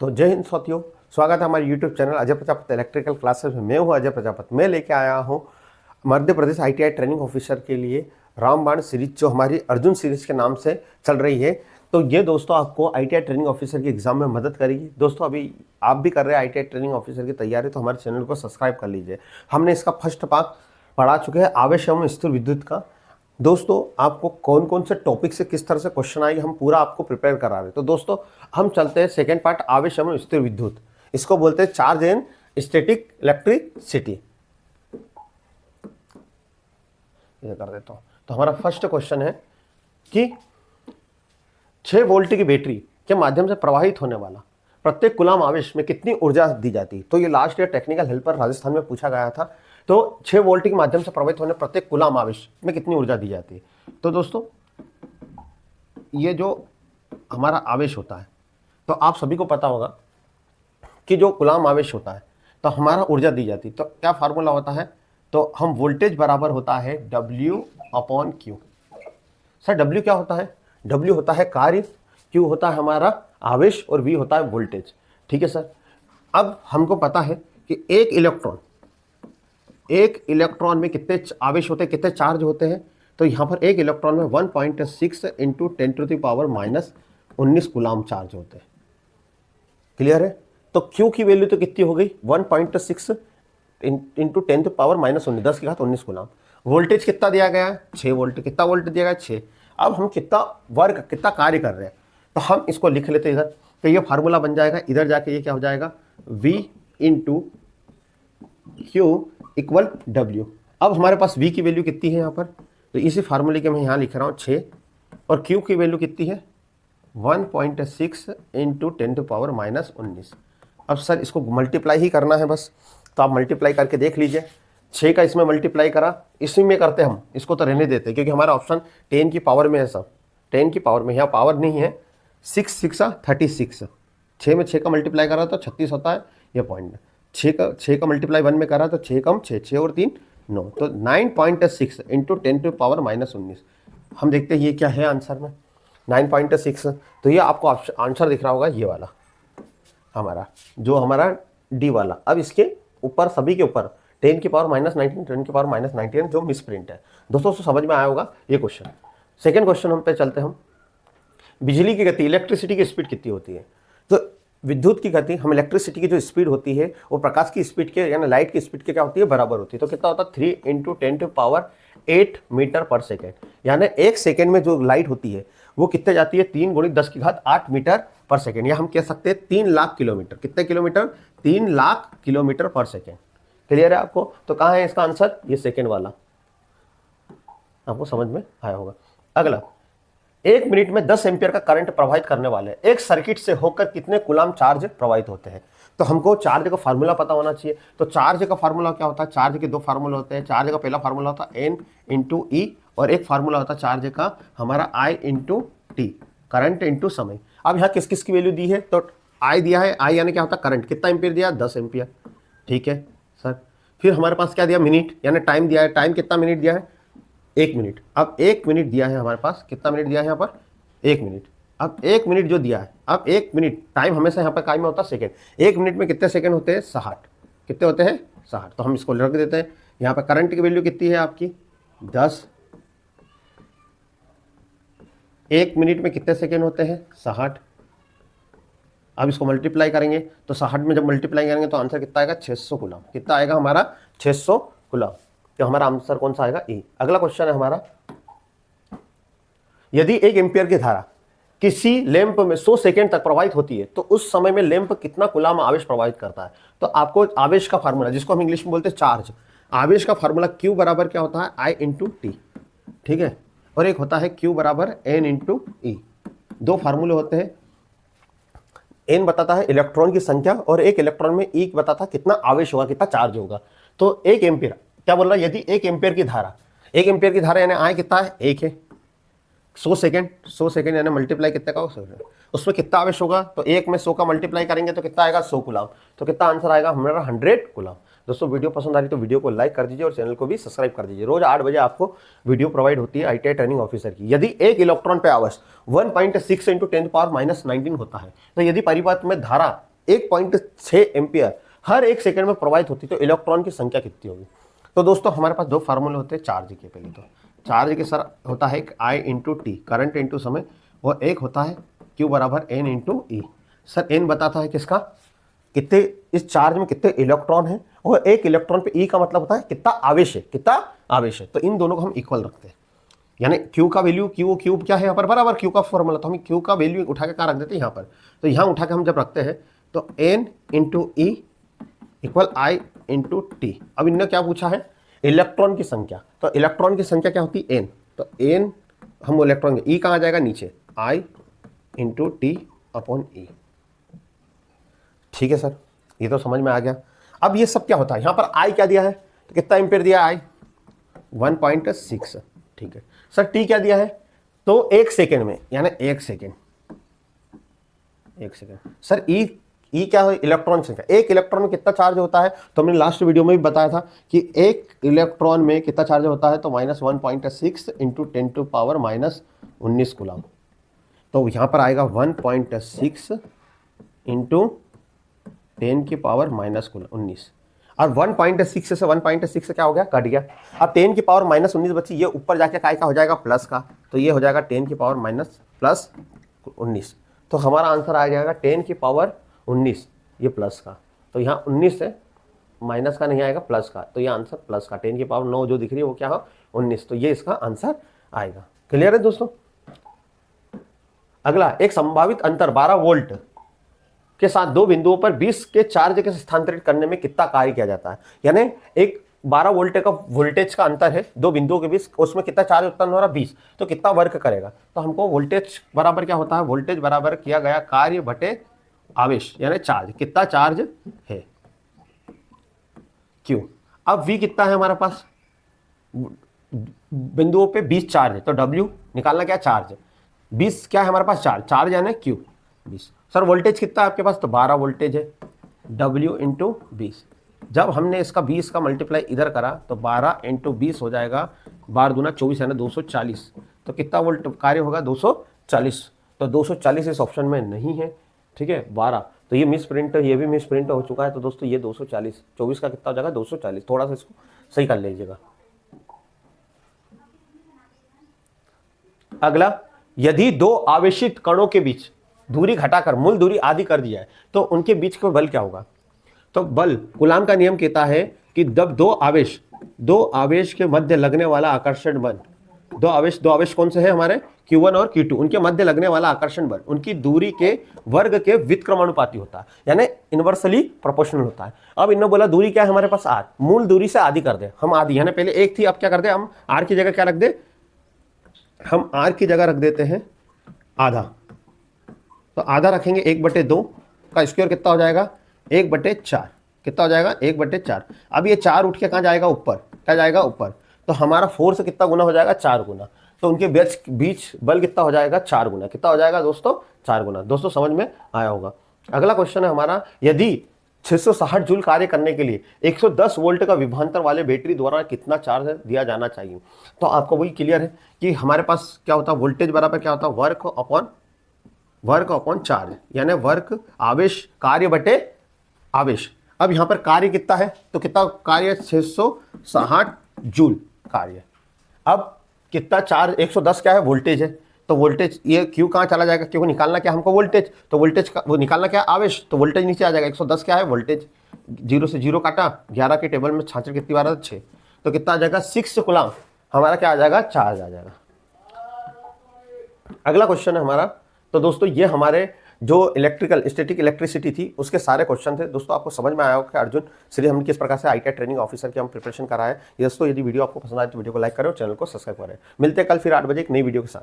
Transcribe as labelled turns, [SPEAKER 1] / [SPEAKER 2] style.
[SPEAKER 1] तो जय हिंद साथियों, स्वागत है हमारे YouTube channel Ajay Prajapati electrical classes में। मैं हूं अजय प्रजापति। मैं लेके आया हूं Madhya Pradesh ITI training officer के लिए रामबाण सीरीज, जो हमारी अर्जुन सीरीज के नाम से चल रही है। तो ये दोस्तों आपको ITI ट्रेनिंग ऑफिसर की एग्जाम में मदद करेगी। दोस्तों अभी आप भी कर रहे हैं ITI ट्रेनिंग ऑफिसर की तैयारी, तो हमारे चैनल को सब्सक्राइब कर लीजिए। हमने इसका फर्स्ट पार्ट पढ़ा चुके हैं, आवेश एवं स्थिर विद्युत का। दोस्तों आपको कौन कौन से टॉपिक से किस तरह से क्वेश्चन आएंगे, हम पूरा आपको प्रिपेयर करा रहे हैं। तो दोस्तों हम चलते हैं सेकंड पार्ट, आवेश एवं स्थिर विद्युत। इसको बोलते हैं चार्ज एंड स्टैटिक इलेक्ट्रिसिटी। ये कर देता हूं। तो हमारा फर्स्ट क्वेश्चन है कि 6 वोल्ट की बैटरी के माध्यम से प्रवाहित होने वाला प्रत्येक कूलाम आवेश में कितनी ऊर्जा दी जाती है। तो ये last year technical helper Rajasthan में पूछा गया था। तो 6 वोल्ट के माध्यम से प्रवाहित होने प्रत्येक कूलाम आवेश में कितनी ऊर्जा दी जाती है। तो दोस्तों ये जो हमारा आवेश होता है, तो आप सभी को पता होगा कि जो कूलाम आवेश होता है तो हमारा ऊर्जा दी जाती है। तो क्या फार्मूला होता है, तो हम वोल्टेज बराबर होता है W/Q। सर W क्या होता है? W होता है कार्य, Q होता है हमारा आवेश और V होता है वोल्टेज। ठीक है सर। अब हमको पता है कि एक इलेक्ट्रॉन में कितने आवेश होते हैं, कितने चार्ज होते हैं। तो यहाँ पर एक इलेक्ट्रॉन में 1.6 इंटू 10⁻⁻19 कूलाम चार्ज होते हैं। क्लियर है? तो Q की वैल्यू तो कितनी हो गई, 1.6 इंटू 10⁻⁻19, 10⁻19 कूलाम। वोल्टेज कितना दिया गया है, 6 वोल्ट। कितना वोल्ट दिया गया है, 6। अब हम कितना कार्य कर रहे हैं, तो हम इसको लिख लेते हैं इधर। तो ये फार्मूला बन जाएगा, इधर जाके ये क्या हो जाएगा, V into Q equal W। अब हमारे पास V की वैल्यू कितनी है यहाँ पर, तो इसी फार्मूले के मैं यहाँ लिख रहा हूँ 6, और Q की वैल्यू कितनी है 1.6 इंटू 10⁻⁻19। अब सर इसको मल्टीप्लाई ही करना है बस, तो आप मल्टीप्लाई करके देख लीजिए। 6 का इसमें मल्टीप्लाई करा, इसी में करते हम, इसको तो रहने देते क्योंकि हमारा ऑप्शन 10 की पावर में है सब, 10 की पावर में, यहाँ पावर नहीं है। 6 6 36, 6 में 6 का मल्टीप्लाई करा तो 36 होता है, ये पॉइंट। 6 का मल्टीप्लाई 1 में करा तो 6 कम 6, 6 और 3 9, तो 9.6 इंटू 10⁻⁻19। हम देखते हैं ये क्या है आंसर में, 9.6। तो ये आपको आंसर दिख रहा होगा, ये वाला हमारा, जो हमारा डी वाला। अब इसके ऊपर, सभी के ऊपर 10⁻⁻19, 10⁻⁻19 जो मिस प्रिंट है। दोस्तों समझ में आया होगा ये क्वेश्चन। सेकेंड क्वेश्चन हम पे चलते हैं। हम बिजली की गति, इलेक्ट्रिसिटी की स्पीड कितनी होती है। तो विद्युत की गति, हम इलेक्ट्रिसिटी की जो स्पीड होती है वो प्रकाश की स्पीड के यानी लाइट की स्पीड के क्या होती है, बराबर होती है। तो कितना होता है, 3 इंटू 10⁸ मीटर पर सेकेंड। यानी 1 सेकेंड में जो लाइट होती है वो कितने जाती है, 3 × 10⁸ मीटर पर सेकेंड, या हम कह सकते हैं 3 लाख किलोमीटर। कितने किलोमीटर, 3 लाख किलोमीटर पर सेकेंड। क्लियर है आपको? तो कहाँ है इसका आंसर, ये सेकेंड वाला, आपको समझ में आया होगा। अगला, 1 मिनट में 10 एम्पियर का करंट प्रवाहित करने वाले एक सर्किट से होकर कितने कूलाम चार्ज प्रवाहित होते हैं। तो हमको चार्ज का फार्मूला पता होना चाहिए। तो चार्ज का फार्मूला क्या होता है, चार्ज के 2 फार्मूला होते हैं। चार्ज का पहला फार्मूला होता है N इंटू E, और एक फार्मूला होता है चार्ज का हमारा I into T, current into समय। अब यहाँ किस किस की वैल्यू दी है, तो I दिया है, I यानी क्या होता है करंट, कितना एम्पियर दिया, 10 एम्पियर। ठीक है सर। फिर हमारे पास क्या दिया, मिनट, यानी टाइम दिया है। टाइम कितना मिनट दिया है, 1 मिनट। अब 1 मिनट दिया है हमारे पास, कितना मिनट दिया है यहाँ पर, 1 मिनट। अब 1 मिनट जो दिया है, अब 1 मिनट, टाइम हमेशा यहाँ पर काय में होता है सेकेंड। 1 मिनट में कितने सेकेंड होते हैं, 60। कितने होते हैं, 60। तो हम इसको रख देते हैं। यहाँ पर करंट की वैल्यू कितनी है आपकी, 10। 1 मिनट में कितने सेकेंड होते हैं, 60। अब इसको मल्टीप्लाई करेंगे, तो 60 में जब मल्टीप्लाई करेंगे तो आंसर कितना आएगा, 600 कूलाम। कितना आएगा हमारा, 600 कूलाम। तो हमारा आंसर कौन सा आएगा, E। अगला क्वेश्चन है हमारा, यदि 1 एम्पियर की धारा किसी लैंप में 100 सेकेंड तक प्रवाहित होती है तो उस समय में लैंप कितना कूलाम आवेश प्रवाहित करता है। तो आपको आवेश का फार्मूला, जिसको हम इंग्लिश में बोलते हैं चार्ज, आवेश का फार्मूला Q बराबर क्या होता है, I इंटू T। ठीक है, और एक होता है Q बराबर N इंटू E। 2 फार्मूले होते हैं। N बताता है इलेक्ट्रॉन की संख्या, और एक इलेक्ट्रॉन में E बताता है कितना आवेश होगा, कितना चार्ज होगा। तो 1 एम्पियर क्या बोल रहा है, यदि 1 एम्पियर की धारा, 1 एम्पियर की धारा यानी I कितना है, 1 है। 100 सेकेंड यानी मल्टीप्लाई कितने का होगा, उसमें कितना आवेश होगा, तो 1 में 100 का मल्टीप्लाई करेंगे तो कितना आएगा, 100 कूलाम। तो कितना आंसर आएगा हमारा, 100 कूलाम। दोस्तों वीडियो पसंद आ रही तो वीडियो को लाइक कर दीजिए और चैनल को भी सब्सक्राइब कर दीजिए। रोज 8 बजे आपको वीडियो प्रोवाइड होती है ITI ट्रेनिंग ऑफिसर की। यदि 1 इलेक्ट्रॉन पे आवर्स 1.6 × 10⁻⁻19 होता है, तो यदि परिपथ में धारा 1.6 एम्पियर हर 1 सेकंड में प्रवाहित होती, तो इलेक्ट्रॉन की संख्या कितनी होगी। तो दोस्तों हमारे पास दो फार्मूले होते हैं चार्ज के। पहले तो चार्ज के सर होता है एक I into T, current into समय, और एक होता है Q बराबर N इंटू ई। सर N बताता है किसका, कितने इस चार्ज में कितने इलेक्ट्रॉन हैं, और एक इलेक्ट्रॉन पे ई का मतलब होता है कितना आवेश है, कितना आवेश है। तो इन दोनों को हम इक्वल रखते हैं, यानी Q का वैल्यू, Q क्या है यहाँ पर बराबर Q का फॉर्मूला, तो हम Q का वैल्यू उठा के कहाँ रख देते हैं यहाँ पर। तो यहाँ उठा के हम जब रखते हैं तो N into E equal I into T. अब इनने क्या पूछा है, इलेक्ट्रॉन की संख्या। तो इलेक्ट्रॉन की संख्या क्या होती है, N। तो N हम इलेक्ट्रॉन, ई कहाँ आ जाएगा नीचे, I इंटू टी अपॉन ई। ठीक है सर, ये तो समझ में आ गया। अब ये सब क्या होता है, यहाँ पर I क्या दिया है, तो कितना एम्पेयर दिया है, I 1.6। ठीक है सर, T क्या दिया है, तो 1 सेकेंड में, यानी 1 सेकेंड सर ई क्या है, इलेक्ट्रॉन संख्या। एक इलेक्ट्रॉन में कितना चार्ज होता है, तो हमने लास्ट वीडियो में भी बताया था कि एक इलेक्ट्रॉन में कितना चार्ज होता है, तो -1.6 इंटू 10⁻⁻19 कूलम। तो यहाँ पर आएगा 1.6 इंटू 10⁻⁻19। और 1.6 से 1.6 से क्या हो गया, कट गया। अब 10⁻⁻19 बची, ये ऊपर जाके काय का हो जाएगा, प्लस का, तो ये हो जाएगा 10⁻⁻+19। तो हमारा आंसर आ जाएगा 10⁻19, ये प्लस का। तो यहाँ 19 से माइनस का नहीं आएगा, प्लस का, तो ये आंसर प्लस का। 10⁻9 जो दिख रही है वो क्या हो, 19। तो ये इसका आंसर आएगा। क्लियर है दोस्तों। अगला, एक संभावित अंतर 12 वोल्ट के साथ दो बिंदुओं पर 20 के चार्ज के स्थानांतरित करने में कितना कार्य किया जाता है। यानी एक 12 वोल्ट का वोल्टेज का अंतर है दो बिंदुओं के बीच, उसमें कितना चार्ज उत्पन्न हो रहा है, 20, तो कितना वर्क करेगा। तो हमको वोल्टेज बराबर क्या होता है, वोल्टेज बराबर किया गया कार्य बटे आवेश, यानी चार्ज, कितना चार्ज है Q। अब V कितना है हमारे पास, बिंदुओं पे 20 चार्ज है, तो W निकालना क्या, चार्ज। 20 क्या है हमारे पास, चार्ज यानी Q 20। सर वोल्टेज कितना है आपके पास, तो 12 वोल्टेज है, W इंटू 20। जब हमने इसका 20 का मल्टीप्लाई इधर करा तो 12 इंटू 20 हो जाएगा, 12 दूना 24 यानी 240। तो कितना वोल्ट कार्य होगा, 240। तो 240 इस ऑप्शन में नहीं है, ठीक है, 12। तो ये मिस प्रिंट, ये भी मिस प्रिंट हो चुका है। तो दोस्तों ये 240, 24 का कितना हो जाएगा, 240। थोड़ा सा इसको सही कर लीजिएगा। अगला, यदि दो आवेशित कणों के बीच दूरी घटाकर मूल दूरी आधी कर दी जाए तो उनके बीच का बल क्या होगा। तो बल, कूलाम का नियम कहता है कि जब दो आवेश के मध्य लगने वाला आकर्षण बल, दो आवेश कौन से हैं हमारे, Q1 और Q2, उनके मध्य लगने वाला आकर्षण बल उनकी दूरी के वर्ग के व्युत्क्रमानुपाती होता है, यानी इनवर्सली प्रोपोर्शनल होता है। अब इन्होंने बोला दूरी क्या है हमारे पास, r, मूल दूरी से आधी कर दे। हम आधी, यानी पहले एक थी, अब क्या कर दे, हम r की जगह क्या रख दे, हम r की जगह रख देते हैं आधा। तो आधा रखेंगे, 1/2 का स्क्वायर कितना हो जाएगा, 1/4। कितना हो जाएगा, 1/4। अब ये 4 उठ के कहाँ जाएगा, ऊपर, क्या जाएगा, ऊपर। तो हमारा फोर्स कितना गुना हो जाएगा, 4 गुना। तो उनके बीच बल कितना हो जाएगा, 4 गुना। कितना हो जाएगा दोस्तों, 4 गुना। दोस्तों समझ में आया होगा। अगला क्वेश्चन है हमारा, यदि 660 जूल कार्य करने के लिए 110 वोल्ट का विभवांतर वाले बैटरी द्वारा कितना चार्ज दिया जाना चाहिए। तो आपको वही क्लियर है कि हमारे पास क्या होता है, वोल्टेज बराबर क्या होता है, वर्क अपॉन चार्ज, यानी वर्क आवेश, कार्य बटे आवेश। अब यहाँ पर कार्य कितना है, तो कितना कार्य, 660 जूल कार्य। अब कितना चार्ज, 110 क्या है, वोल्टेज है। तो वोल्टेज, ये Q कहाँ चला जाएगा, क्योंकि निकालना क्या हमको, वोल्टेज। तो वोल्टेज का वो निकालना क्या, आवेश। तो वोल्टेज नीचे आ जाएगा, 110 क्या है, वोल्टेज। 0 से 0 काटा, 11 के टेबल में 66 कितनी बार, 6। तो कितना आ जाएगा, 6 कूलम हमारा क्या आ जाएगा, चार्ज आ जाएगा। अगला क्वेश्चन है हमारा, तो दोस्तों ये हमारे जो स्टैटिक इलेक्ट्रिसिटी थी उसके सारे क्वेश्चन थे। दोस्तों आपको समझ में आया होगा कि अर्जुन श्री हमने किस प्रकार से ITI ट्रेनिंग ऑफिसर की हम प्रिपरेशन करा है। दोस्तों यदि वीडियो आपको पसंद आए तो वीडियो को लाइक करें और चैनल को सब्सक्राइब करें। मिलते हैं कल फिर 8 बजे एक नई वीडियो के साथ।